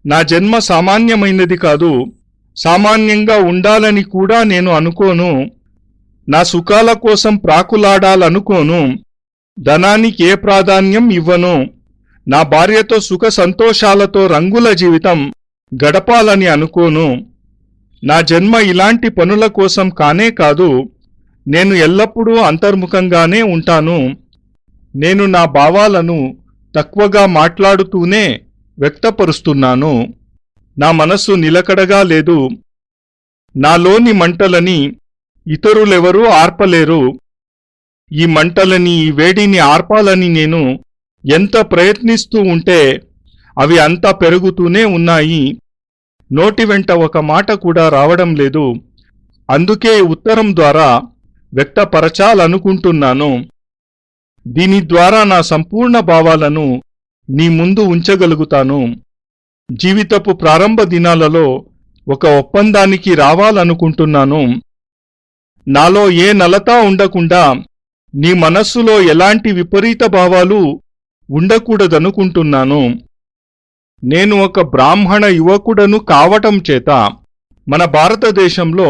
నా జన్మ సామాన్యమైనది కాదు. సామాన్యంగా ఉండాలని కూడా నేను అనుకోను. నా సుఖాల కోసం ప్రాకులాడాలనుకోను. ధనానికి ఏ ప్రాధాన్యం ఇవ్వను. నా భార్యతో సుఖ సంతోషాలతో రంగుల జీవితం గడపాలని అనుకోను. నా జన్మ ఇలాంటి పనుల కోసం కానే కాదు. నేను ఎల్లప్పుడూ అంతర్ముఖంగానే ఉంటాను. నేను నా భావాలను తక్కువగా మాట్లాడుతూనే వ్యక్తపరుస్తున్నాను. నా మనస్సు నిలకడగా లేదు. నాలోని మంటలని ఇతరులెవరూ ఆర్పలేరు. ఈ మంటలని, ఈ వేడిని ఆర్పాలని నేను ఎంత ప్రయత్నిస్తూ ఉంటే అవి అంతా పెరుగుతూనే ఉన్నాయి. నోటి వెంట ఒక మాట కూడా రావడం లేదు. అందుకే ఉత్తరం ద్వారా వ్యక్తపరచాలనుకుంటున్నాను. దీని ద్వారా నా సంపూర్ణ భావాలను నీ ముందు ఉంచగలుగుతాను. జీవితపు ప్రారంభ దినాలలో ఒక ఒప్పందానికి రావాలనుకుంటున్నాను. నాలో ఏ నలతా ఉండకుండా, నీ మనస్సులో ఎలాంటి విపరీత భావాలు ఉండకూడదనుకుంటున్నాను. నేను ఒక బ్రాహ్మణ యువకుడను కావటం చేత మన భారతదేశంలో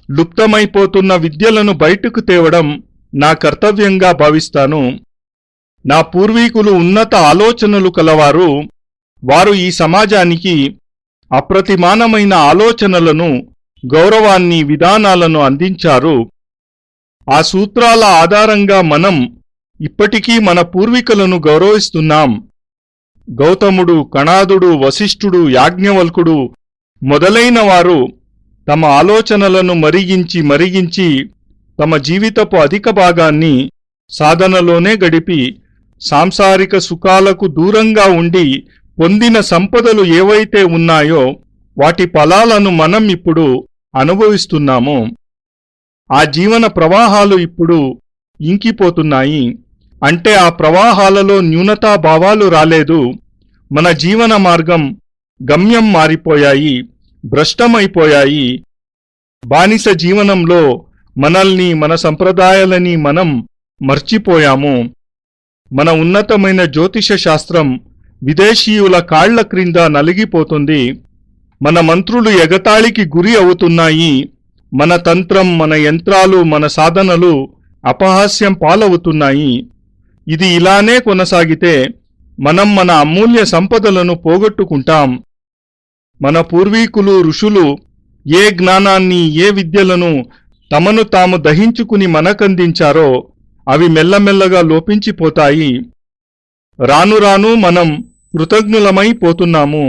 లుప్తమైపోతున్న విద్యలను బయటకు తేవడం నా కర్తవ్యంగా భావిస్తాను. నా పూర్వీకులు ఉన్నత ఆలోచనలు కలవారు. వారు ఈ సమాజానికి అప్రతిమానమైన ఆలోచనలను, గౌరవాన్ని, విధానాలను అందించారు. ఆ సూత్రాల ఆధారంగా మనం ఇప్పటికీ మన పూర్వీకులను గౌరవిస్తున్నాం. గౌతముడు, కణాదుడు, వశిష్ఠుడు, యాజ్ఞవల్కుడు మొదలైన వారు తమ ఆలోచనలను మరిగించి తమ జీవితపు అధిక భాగాన్ని సాధనలోనే గడిపి సాంసారిక సుఖాలకు దూరంగా ఉండి పొందిన సంపదలు ఏవైతే ఉన్నాయో వాటి ఫలాలను మనం ఇప్పుడు అనుభవిస్తున్నాము. ఆ జీవన ప్రవాహాలు ఇప్పుడు ఇంకిపోతున్నాయి. అంటే ఆ ప్రవాహాలలో న్యూనతాభావాలు రాలేదు. మన జీవన మార్గం, గమ్యం మారిపోయాయి, భ్రష్టమైపోయాయి. బానిస జీవనంలో మనల్ని, మన సంప్రదాయాలని మనం మర్చిపోయాము. మన ఉన్నతమైన జ్యోతిష శాస్త్రం విదేశీయుల కాళ్ల క్రింద నలిగిపోతుంది. మన మంత్రులు ఎగతాళికి గురి అవుతున్నాయి. మన తంత్రం, మన యంత్రాలు, మన సాధనలు అపహాస్యం పాలవుతున్నాయి. ఇది ఇలానే కొనసాగితే మనం మన అమూల్య సంపదలను పోగొట్టుకుంటాం. మన పూర్వీకులు, ఋషులు ఏ జ్ఞానాన్ని, ఏ విద్యలను తమను తాము దహించుకుని మనకందించారో అవి మెల్లమెల్లగా లోపించిపోతాయి. రాను రాను మనం కృతజ్ఞులమై పోతున్నాము.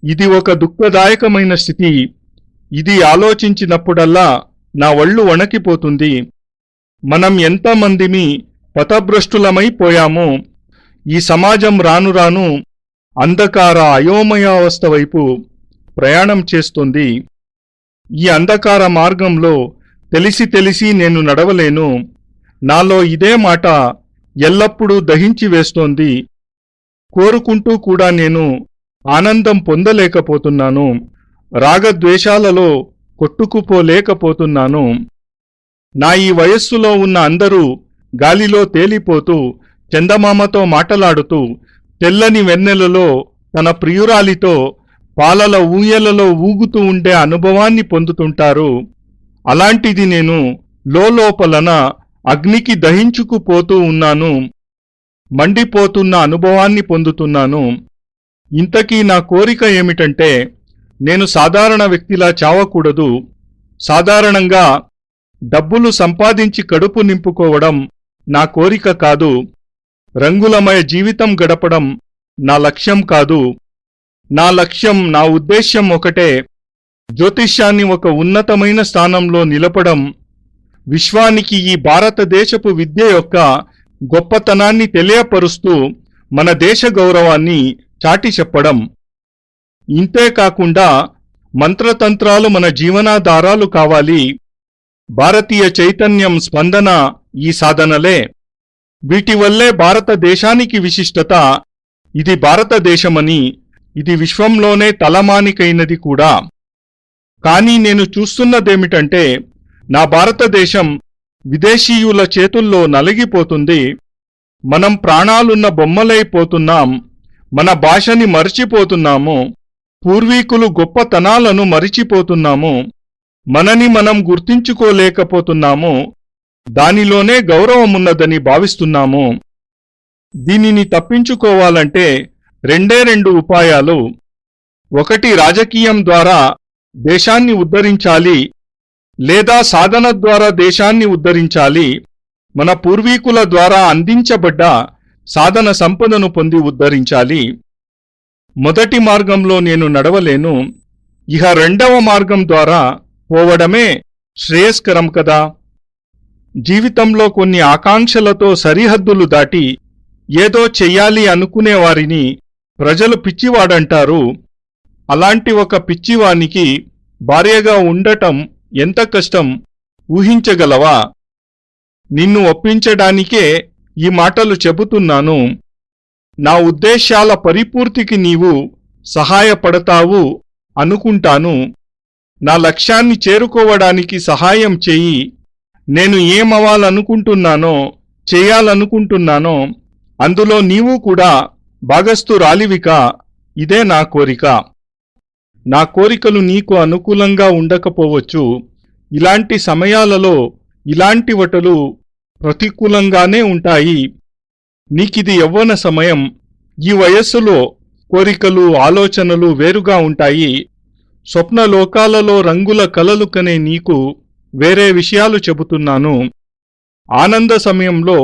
ఇది ఒక దుఃఖదాయకమైన స్థితి. ఇది ఆలోచించినప్పుడల్లా నా ఒళ్ళు వణకిపోతుంది. మనం ఎంతమందిమి పథభ్రష్టులమైపోయాము. ఈ సమాజం రాను రాను అంధకార, అయోమయావస్థ వైపు ప్రయాణం చేస్తుంది. ఈ అంధకార మార్గంలో తెలిసి నేను నడవలేను. నాలో ఇదే మాట ఎల్లప్పుడూ దహించి వేస్తోంది. కోరుకుంటూ కూడా నేను ఆనందం పొందలేకపోతున్నాను. రాగద్వేషాలలో కొట్టుకుపోలేకపోతున్నాను. నా ఈ వయస్సులో ఉన్న అందరూ గాలిలో తేలిపోతూ, చందమామతో మాటలాడుతూ, తెల్లని వెన్నెలలో తన ప్రియురాలితో పాలల ఊయలలో ఊగుతూ ఉండే అనుభవాన్ని పొందుతుంటారు. అలాంటిది నేను లోపలన అగ్నికి దహించుకుపోతూ ఉన్నాను. మండిపోతున్న అనుభవాన్ని పొందుతున్నాను. ఇంతకీ నా కోరిక ఏమిటంటే, నేను సాధారణ వ్యక్తిలా చావకూడదు. సాధారణంగా డబ్బులు సంపాదించి కడుపు నింపుకోవడం నా కోరిక కాదు. రంగులమయ జీవితం గడపడం నా లక్ష్యం కాదు. నా లక్ష్యం, నా ఉద్దేశ్యం ఒకటే: జ్యోతిష్యాన్ని ఒక ఉన్నతమైన స్థానంలో నిలపడం, విశ్వానికి ఈ భారతదేశపు విద్య యొక్క గొప్పతనాన్ని తెలియపరుస్తూ మన దేశ గౌరవాన్ని చాటి చెప్పడం. ఇంతేకాకుండా మంత్రతంత్రాలు మన జీవనాధారాలు కావాలి. భారతీయ చైతన్యం, స్పందన ఈ సాధనలే. వీటి వల్లే భారతదేశానికి విశిష్టత. ఇది భారతదేశమని, ఇది విశ్వంలోనే తలమానికైనది కూడా. కానీ నేను చూస్తున్నదేమిటంటే, నా భారతదేశం విదేశీయుల చేతుల్లో నలిగిపోతుంది. మనం ప్రాణాలున్న బొమ్మలైపోతున్నాం. మన భాషని మర్చిపోతున్నాము. పూర్వీకులు గొప్పతనాలను మరిచిపోతున్నాము. మనని మనం గుర్తించుకోలేకపోతున్నాము. దానిలోనే గౌరవమున్నదని భావిస్తున్నాము. దీనిని తప్పించుకోవాలంటే రెండు ఉపాయాలు. ఒకటి, రాజకీయం ద్వారా దేశాన్ని ఉద్ధరించాలి, లేదా సాధన ద్వారా దేశాన్ని ఉద్ధరించాలి. మన పూర్వీకుల ద్వారా అందించబడ్డ సాధన సంపదను పొంది ఉద్ధరించాలి. మొదటి మార్గంలో నేను నడవలేను, ఇహ రెండవ మార్గం ద్వారా పోవడమే శ్రేయస్కరం కదా. జీవితంలో కొన్ని ఆకాంక్షలతో సరిహద్దులు దాటి ఏదో చెయ్యాలి అనుకునేవారిని ప్రజలు పిచ్చివాడంటారు. అలాంటి ఒక పిచ్చివానికి భార్యగా ఉండటం ఎంత కష్టం ఊహించగలవా? నిన్ను ఒప్పించడానికే ఈ మాటలు చెబుతున్నాను. నా ఉద్దేశాల పరిపూర్తికి నీవు సహాయపడతావు అనుకుంటాను. నా లక్ష్యాన్ని చేరుకోవడానికి సహాయం చెయ్యి. నేను ఏమవ్వాలనుకుంటున్నానో, చేయాలనుకుంటున్నానో అందులో నీవు కూడా భాగస్థురాలివిక. ఇదే నా కోరిక. నా కోరికలు నీకు అనుకూలంగా ఉండకపోవచ్చు. ఇలాంటి సమయాలలో ఇలాంటి వటలు ప్రతికూలంగానే ఉంటాయి. నీకిది యవ్వన సమయం. ఈ వయస్సులో కోరికలు, ఆలోచనలు వేరుగా ఉంటాయి. స్వప్నలోకాలలో రంగుల కలలు కనే నీకు వేరే విషయాలు చెబుతున్నాను. ఆనంద సమయంలో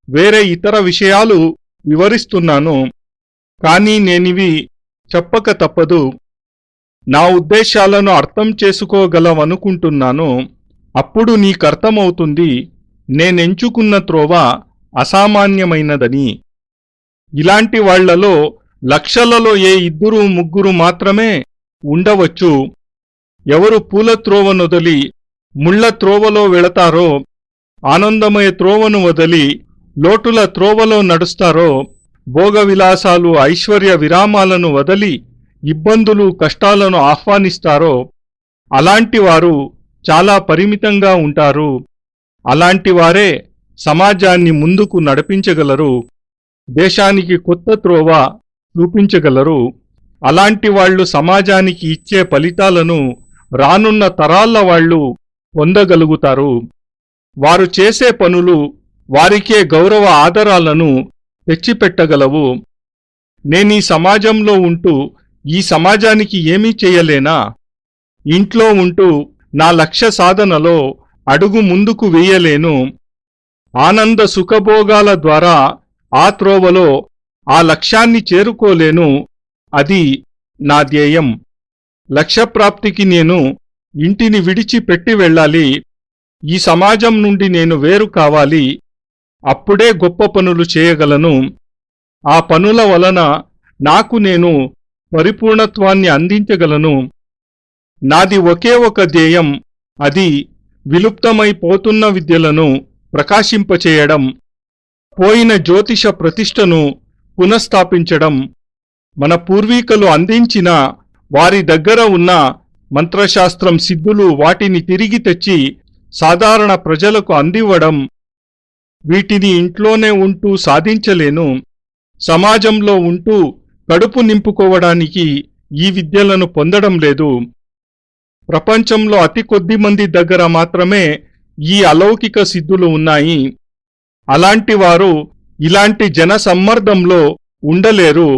వేరే ఇతర విషయాలు వివరిస్తున్నాను. కానీ నేనివి చెప్పక తప్పదు. నా ఉద్దేశాలను అర్థం చేసుకోగలవనుకుంటున్నాను. అప్పుడు నీకర్థమవుతుంది నేనెంచుకున్న త్రోవ అసామాన్యమైనదని. ఇలాంటి వాళ్లలో లక్షలలో ఏ 2-3 మాత్రమే ఉండవచ్చు. ఎవరు పూల త్రోవనొదలి ముళ్ల త్రోవలో వెళతారో, ఆనందమయ త్రోవను వదిలి లోటుల త్రోవలో నడుస్తారో, భోగవిలాసాలు, ఐశ్వర్య విరామాలను వదిలి ఇబ్బందులు, కష్టాలను ఆహ్వానిస్తారో అలాంటివారు చాలా పరిమితంగా ఉంటారు. అలాంటివారే సమాజాన్ని ముందుకు నడిపించగలరు, దేశానికి కొత్త త్రోవ చూపించగలరు. అలాంటి వాళ్లు సమాజానికి ఇచ్చే ఫలితాలను రానున్న తరాల వాళ్లు పొందగలుగుతారు. వారు చేసే పనులు వారికే గౌరవ ఆదరాలను తెచ్చిపెట్టగలవు. నేనీ సమాజంలో ఉంటూ ఈ సమాజానికి ఏమీ చేయలేనా? ఇంట్లో ఉంటూ నా లక్ష్య సాధనలో అడుగు ముందుకు వేయలేను. ఆనంద సుఖభోగాల ద్వారా ఆ త్రోవలో ఆ లక్ష్యాన్ని చేరుకోలేను. అది నా ధ్యేయం. లక్ష్యప్రాప్తికి నేను ఇంటిని విడిచిపెట్టి వెళ్ళాలి. ఈ సమాజం నుండి నేను వేరు కావాలి. అప్పుడే గొప్ప పనులు చేయగలను. ఆ పనుల వలన నాకు నేను పరిపూర్ణత్వాన్ని అందించగలను. నాది ఒకే ఒక ధ్యేయం. అది విలుప్తమైపోతున్న విద్యలను ప్రకాశింపచేయడం, పోయిన జ్యోతిష ప్రతిష్టను పునఃస్థాపించడం. మన పూర్వీకులు అందించిన వారి దగ్గర ఉన్న మంత్రశాస్త్రం, సిద్ధులు వాటిని తిరిగి తెచ్చి సాధారణ ప్రజలకు అందివ్వడం. వీటిని ఇంట్లోనే ఉంటూ సాధించలేను. సమాజంలో ఉంటూ కడుపు నింపుకోవడానికి ఈ విద్యలను పొందడం లేదు. ప్రపంచంలో అతి కొద్ది మంది దగ్గర మాత్రమే ఈ అలౌకిక సిద్ధులు ఉన్నాయి. అలాంటి వారు ఇలాంటి జనసమ్మర్దంలో ఉండలేరు.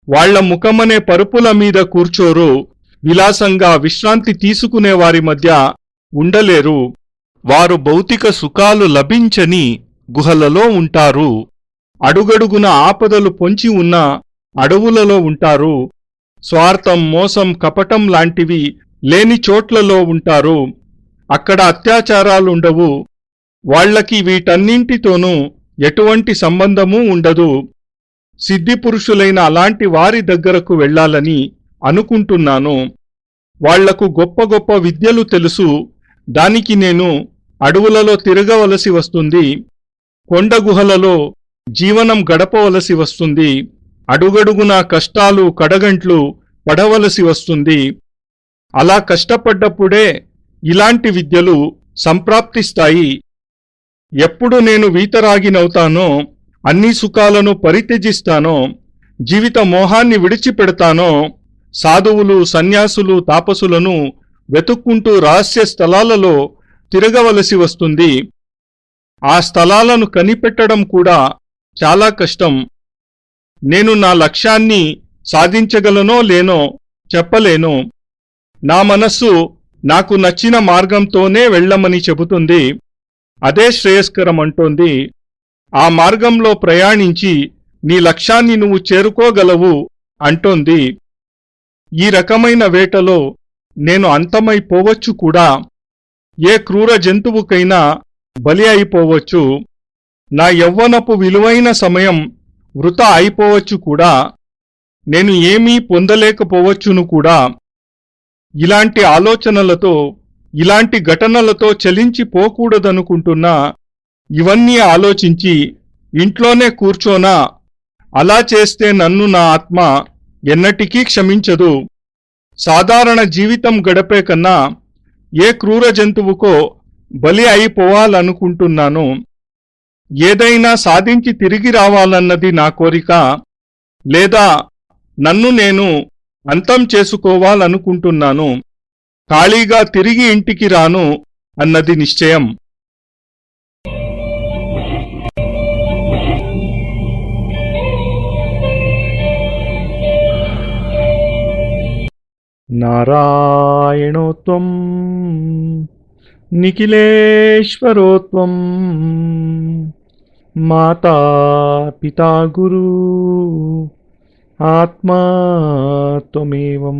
వాళ్ల ముఖమనే పరుపుల మీద కూర్చోరు. విలాసంగా విశ్రాంతి తీసుకునే వారి మధ్య ఉండలేరు. వారు భౌతిక సుఖాలు లభించని గుహలలో ఉంటారు. అడుగడుగున ఆపదలు పొంచి ఉన్న అడవులలో ఉంటారు. స్వార్థం, మోసం, కపటం లాంటివి లేని చోట్లలో ఉంటారు. అక్కడ అత్యాచారాలుండవు. వాళ్లకి వీటన్నింటితోనూ ఎటువంటి సంబంధమూ ఉండదు. సిద్ధిపురుషులైన అలాంటి వారి దగ్గరకు వెళ్లాలని అనుకుంటున్నాను. వాళ్లకు గొప్ప గొప్ప విద్యలు తెలుసు. దానికి నేను అడవులలో తిరగవలసి వస్తుంది. కొండగుహలలో జీవనం గడపవలసి వస్తుంది. అడుగడుగున కష్టాలు, కడగంట్లు పడవలసి వస్తుంది. అలా కష్టపడ్డప్పుడే ఇలాంటి విద్యలు సంప్రాప్తిస్తాయి. ఎప్పుడు నేను వీతరాగినవుతానో, అన్ని సుఖాలను పరిత్యజిస్తానో, జీవిత మోహాన్ని విడిచిపెడతానో, సాధువులు, సన్యాసులు, తాపసులను వెతుక్కుంటూ రహస్య స్థలాలలో తిరగవలసి వస్తుంది. ఆ స్థలాలను కనిపెట్టడం కూడా చాలా కష్టం. నేను నా లక్ష్యాన్ని సాధించగలనో లేనో చెప్పలేను. నా మనస్సు నాకు నచ్చిన మార్గంతోనే వెళ్ళమని చెబుతుంది. అదే శ్రేయస్కరం అంటోంది. ఆ మార్గంలో ప్రయాణించి నీ లక్ష్యాన్ని నువ్వు చేరుకోగలవు అంటోంది. ఈ రకమైన వేటలో నేను అంతమైపోవచ్చు కూడా. ఏ క్రూర జంతువుకైనా బలి అయిపోవచ్చు. నా యవ్వనపు విలువైన సమయం వృథా అయిపోవచ్చు కూడా. నేను ఏమీ పొందలేకపోవచ్చును కూడా. ఇలాంటి ఆలోచనలతో, ఇలాంటి ఘటనలతో చలించిపోకూడదనుకుంటున్నా. ఇవన్నీ ఆలోచించి ఇంట్లోనే కూర్చోనా? అలా చేస్తే నన్ను నా ఆత్మ ఎన్నటికీ క్షమించదు. సాధారణ జీవితం గడిపే కన్నా ఏ క్రూర జంతువుకో బలి అయిపోవాలనుకుంటున్నాను. ఏదైనా సాధించి తిరిగి రావాలన్నది నా కోరిక. లేదా నన్ను నేను అంతం చేసుకోవాలనుకుంటున్నాను. ఖాళీగా తిరిగి ఇంటికి రాను అన్నది నిశ్చయం. నారాయణోత్వం నిఖిలేశ్వరోత్వం మాతా పితా గురు ఆత్మా త్వమేవం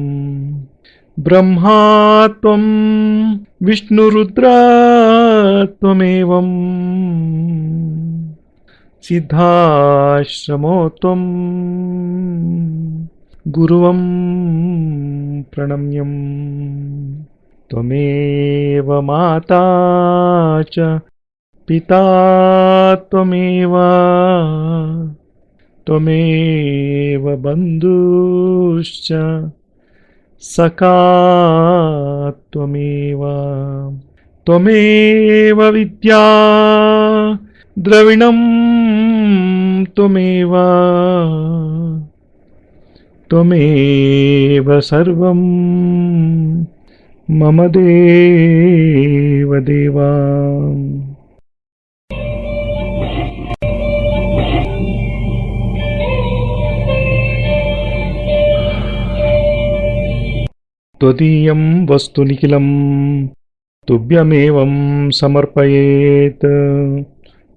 బ్రహ్మా త్వం విష్ణురుద్రా త్వమేవం సిద్ధాశ్రమో త్వం గురువం ప్రణమ్యం త్వమేవ మాతా చ పితా త్వమేవ త్వమేవ బంధుశ్చ సఖా త్వమేవ త్వమేవ విద్యా ద్రవిణం త్వమేవ త్వమేవ సర్వం మమ దేవ దేవా. త్వదీయం వస్తు నిఖిలం తుభ్యమేవం సమర్పయేత్.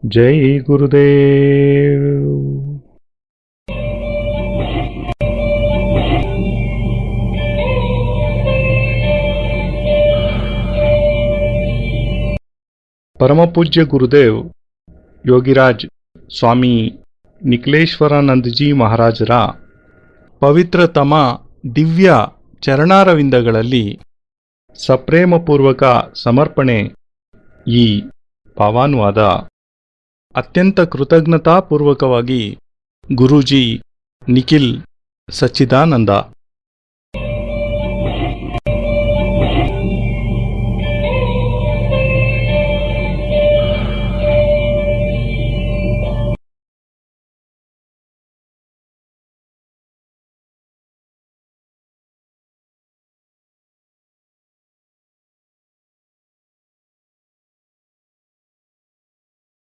జై గురుదేవ్. పరమపూజ్య గురుదేవ్ ಯೋಗಿರಾಜ್ ಸ್ವಾಮಿ ನಿಖಿಲೇಶ್ವರಾನಂದಜಿ ಮಹಾರಾಜರ ಪವಿತ್ರತಮ ದಿವ್ಯ ಚರಣಾರವಿಂದಗಳಲ್ಲಿ ಸಪ್ರೇಮಪೂರ್ವಕ ಸಮರ್ಪಣೆ ಈ ಪಾವಾನುವಾದ. ಅತ್ಯಂತ ಕೃತಜ್ಞತಾಪೂರ್ವಕವಾಗಿ ಗುರೂಜಿ ನಿಖಿಲ್ ಸಚ್ಚಿದಾನಂದ.